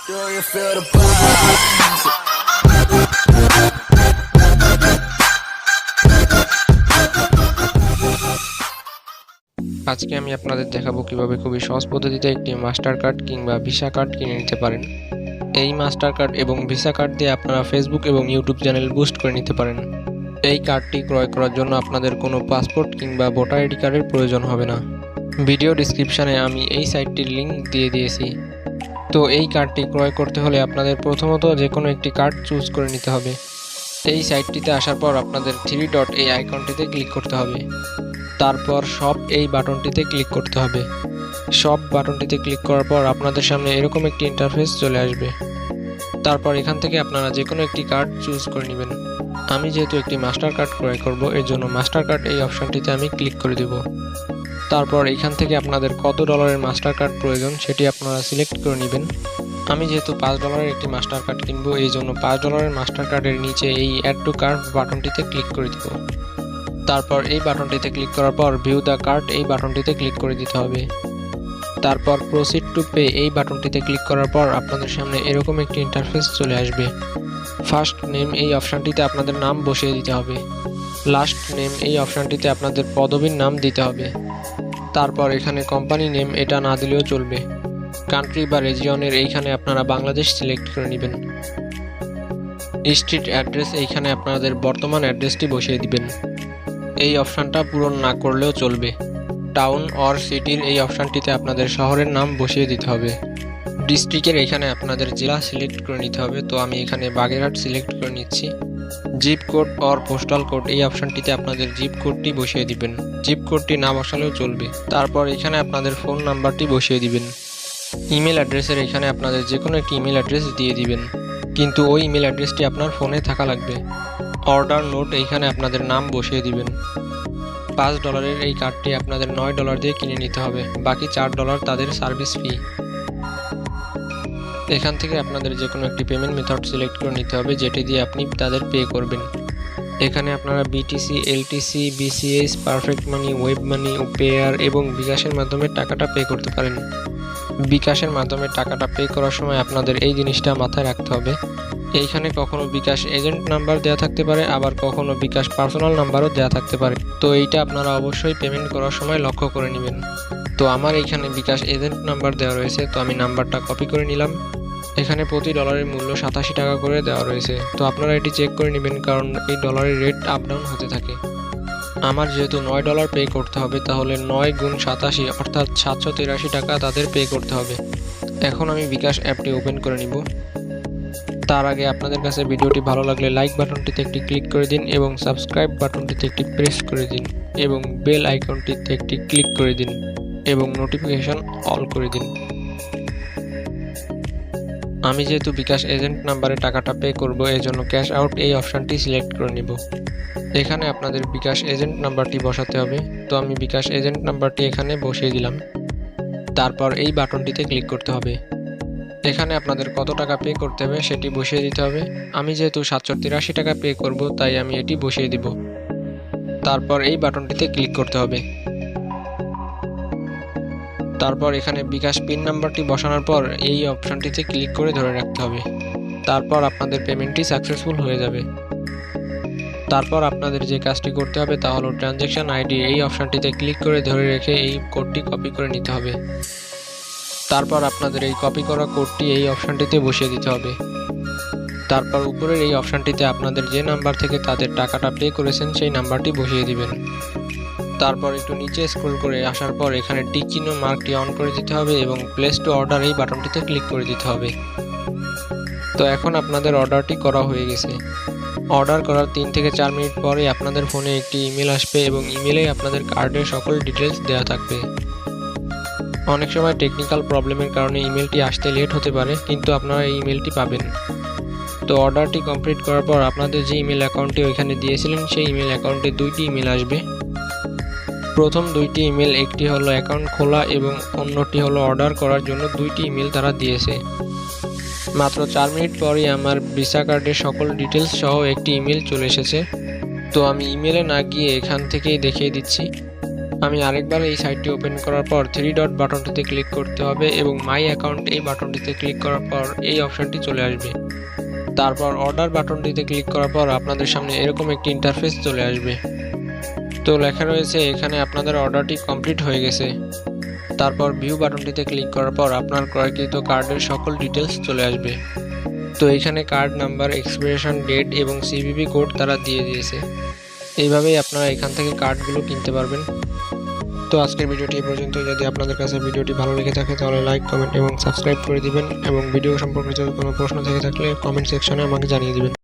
Do you feel the vibes? আজকে আমি আপনাদের দেখাবো কিভাবে খুবই সহজ পদ্ধতিতে একটি মাস্টার কার্ড কিংবা ভিসা কার্ড কিনে নিতে পারেন। এই মাস্টার কার্ড এবং ভিসা কার্ড দিয়ে আপনারা ফেসবুক এবং ইউটিউব চ্যানেল বুস্ট করে নিতে পারেন। এই কার্ডটি ক্রয় করার জন্য আপনাদের কোনো পাসপোর্ট কিংবা ভোটার আইডি কার্ডের প্রয়োজন হবে না। ভিডিও ডেসক্রিপশনে আমি এই সাইটটির লিঙ্ক দিয়ে দিয়েছি। তো এই কার্ডটি ক্রয় করতে হলে আপনাদের প্রথমত যে কোনো একটি কার্ড চুজ করে নিতে হবে। এই সাইটটিতে আসার পর আপনাদের 3 ডট এই আইকনটিতে ক্লিক করতে হবে। তারপর শপ এই বাটনটিতে ক্লিক করতে হবে। শপ বাটনটিতে ক্লিক করার পর আপনাদের সামনে এরকম একটি ইন্টারফেস চলে আসবে। তারপর এখান থেকে আপনারা যে কোনো একটি কার্ড চুজ করে নেবেন। আমি যেহেতু একটি মাস্টার কার্ড ক্রয় করব, এর জন্য মাস্টার কার্ড এই অপশনটিতে আমি ক্লিক করে দেব। তারপর এখান থেকে আপনাদের কত ডলারের মাস্টার কার্ড প্রয়োজন সেটি আপনারা সিলেক্ট করে নেবেন। আমি যেহেতু $5 একটি মাস্টার কার্ড কিনবো, এই জন্য $5 মাস্টার কার্ডের নিচে এই অ্যাড টু কার্ড বাটনটিতে ক্লিক করে দেব। তারপর এই বাটনটিতে ক্লিক করার পর ভিউ দ্য কার্ড এই বাটনটিতে ক্লিক করে দিতে হবে। তারপর প্রসিড টু পে এই বাটনটিতে ক্লিক করার পর আপনাদের সামনে এরকম একটি ইন্টারফেস চলে আসবে। ফার্স্ট নেম এই অপশনটিতে আপনাদের নাম বসিয়ে দিতে হবে। লাস্ট নেম এই অপশনটিতে আপনাদের পদবীর নাম দিতে হবে। তারপর এখানে কোম্পানি নেম এটা না দিলেও চলবে। কান্ট্রি বা রিজিয়নের এইখানে আপনারা বাংলাদেশ সিলেক্ট করে নেবেন। স্ট্রিট অ্যাড্রেস এইখানে আপনাদের বর্তমান অ্যাড্রেসটি বসিয়ে দিবেন। এই অপশানটা পূরণ না করলেও চলবে। টাউন অর সিটির এই অপশানটিতে আপনাদের শহরের নাম বসিয়ে দিতে হবে। ডিস্ট্রিক্টের এখানে আপনাদের জেলা সিলেক্ট করে নিতে হবে। তো আমি এখানে বাগেরহাট সিলেক্ট করে নিচ্ছি। Zip code or postal code এই অপশানটিতে আপনাদের জিপ কোডটি বসিয়ে দিবেন। জিপ কোডটি না বসালেও চলবে। তারপর এখানে আপনাদের ফোন নাম্বারটি বসিয়ে দিবেন। ইমেল অ্যাড্রেসের এখানে আপনাদের যে কোনো একটি ইমেল অ্যাড্রেস দিয়ে দিবেন, কিন্তু ওই ইমেল অ্যাড্রেসটি আপনার ফোনে থাকা লাগবে। অর্ডার নোট এইখানে আপনাদের নাম বসিয়ে দিবেন। $5 এই কার্ডটি আপনাদের $9 দিয়ে কিনে নিতে হবে, বাকি $4 তাদের সার্ভিস ফি। এখান থেকে আপনাদের যে কোনো একটি পেমেন্ট মেথড সিলেক্ট করে নিতে হবে, যেটি দিয়ে আপনি তাদের পে করবেন। এখানে আপনারা বিটিসি, এলটিসি, বিসিএস, পারফেক্ট মানি, ওয়েব মানি, পেয়ার এবং বিকাশের মাধ্যমে টাকাটা পে করতে পারেন। বিকাশের মাধ্যমে টাকাটা পে করার সময় আপনাদের এই জিনিসটা মাথায় রাখতে হবে। এইখানে কখনো বিকাশ এজেন্ট নাম্বার দেওয়া থাকতে পারে, আবার কখনো বিকাশ পার্সোনাল নাম্বারও দেওয়া থাকতে পারে। তো এইটা আপনারা অবশ্যই পেমেন্ট করার সময় লক্ষ্য করে নেবেন। তো আমার এইখানে বিকাশ এজেন্ট নাম্বার দেওয়া রয়েছে, তো আমি নাম্বারটা কপি করে নিলাম। এখানে প্রতি ডলারের মূল্য 87 টাকা করে দেওয়া রয়েছে। তো আপনারা এটি চেক করে নেবেন, কারণ এই ডলারের রেট আপ ডাউন হতে থাকে। আমার যেহেতু $9 পে করতে হবে, তাহলে 9 গুণ 87 অর্থাৎ 783 টাকা তাদের পে করতে হবে। এখন আমি বিকাশ অ্যাপটি ওপেন করে নিব। তার আগে আপনাদের কাছে ভিডিওটি ভালো লাগলে লাইক বাটনটিতে একটি ক্লিক করে দিন এবং সাবস্ক্রাইব বাটনটিতে একটি প্রেস করে দিন এবং বেল আইকনটিতে একটি ক্লিক করে দিন এবং নোটিফিকেশন অল করে দিন। আমি যেহেতু বিকাশ এজেন্ট নাম্বারে টাকাটা পে করব, এজন্য ক্যাশ আউট এই অপশানটি সিলেক্ট করে নিব। এখানে আপনাদের বিকাশ এজেন্ট নাম্বারটি বসাতে হবে। তো আমি বিকাশ এজেন্ট নাম্বারটি এখানে বসিয়ে দিলাম। তারপর এই বাটনটিতে ক্লিক করতে হবে। এখানে আপনাদের কত টাকা পে করতে হবে সেটি বসিয়ে দিতে হবে। আমি যেহেতু 783 টাকা পে করব, তাই আমি এটি বসিয়ে দিব। তারপর এই বাটনটিতে ক্লিক করতে হবে। তারপর এখানে বিকাশ পিন নাম্বারটি বসানোর পর এই অপশানটিতে ক্লিক করে ধরে রাখতে হবে। তারপর আপনাদের পেমেন্টটি সাকসেসফুল হয়ে যাবে। তারপর আপনাদের যে কাজটি করতে হবে তা হলো ট্রানজ্যাকশন আইডি এই অপশানটিতে ক্লিক করে ধরে রেখে এই কোডটি কপি করে নিতে হবে। তারপর আপনাদের এই কপি করা কোডটি এই অপশানটিতে বসিয়ে দিতে হবে। তারপর উপরের এই অপশানটিতে আপনাদের যে নাম্বার থেকে তাদের টাকাটা পে করেছেন সেই নাম্বারটি বসিয়ে দিবেন। তারপর একটু নিচে স্ক্রল করে আসার পর এখানে টিক চিহ্ন মার্কটি অন করে দিতে হবে এবং প্লেস টু অর্ডার এই বাটনটিতে ক্লিক করে দিতে হবে। তো এখন আপনাদের অর্ডারটি করা হয়ে গেছে। অর্ডার করার 3 থেকে 4 মিনিট পরে আপনাদের ফোনে একটি ইমেল আসবে এবং ইমেলে আপনাদের কার্ডের সকল ডিটেলস দেওয়া থাকবে। অনেক সময় টেকনিক্যাল প্রবলেমের কারণে ইমেলটি আসতে লেট হতে পারে, কিন্তু আপনারা এই ইমেলটি পাবেন। তো অর্ডারটি কমপ্লিট করার পর আপনাদের যে ইমেল অ্যাকাউন্টটি ওইখানে দিয়েছিলেন সেই ইমেল অ্যাকাউন্টে 2টি ইমেল আসবে। প্রথম 2টি ইমেল, একটি হলো অ্যাকাউন্ট খোলা এবং অন্যটি হলো অর্ডার করার জন্য 2টি ইমেল তারা দিয়েছে। মাত্র 4 মিনিট পরই আমার ভিসা কার্ডের সকল ডিটেলস সহ একটি ইমেল চলে এসেছে। তো আমি ইমেলে না গিয়ে এখান থেকেই দেখিয়ে দিচ্ছি। আমি আরেকবার এই সাইটটি ওপেন করার পর 3 ডট বাটনটিতে ক্লিক করতে হবে এবং মাই অ্যাকাউন্ট এই বাটনটিতে ক্লিক করার পর এই অপশনটি চলে আসবে। তারপর অর্ডার বাটনটিতে ক্লিক করার পর আপনাদের সামনে এরকম একটি ইন্টারফেস চলে আসবে। তো লেখা রয়েছে এখানে আপনাদের অর্ডারটি কমপ্লিট হয়ে গেছে। তারপর ভিউ বাটনটিতে ক্লিক করার পর আপনার ক্রয়কৃত কার্ডের সকল ডিটেলস চলে আসবে। তো এখানে কার্ড নাম্বার, এক্সপিরিয়েশন ডেট এবং সিভিভি কোড তারা দিয়ে দিয়েছে। এইভাবেই আপনারা এখান থেকে কার্ডগুলো কিনতে পারবেন। তো আজকের ভিডিওটি এই পর্যন্ত। যদি আপনাদের কাছে ভিডিওটি ভালো লেগে থাকে তাহলে লাইক, কমেন্ট এবং সাবস্ক্রাইব করে দিবেন এবং ভিডিও সম্পর্কে যদি কোনো প্রশ্ন থেকে থাকলে কমেন্ট সেকশনে আমাকে জানিয়ে দিবেন।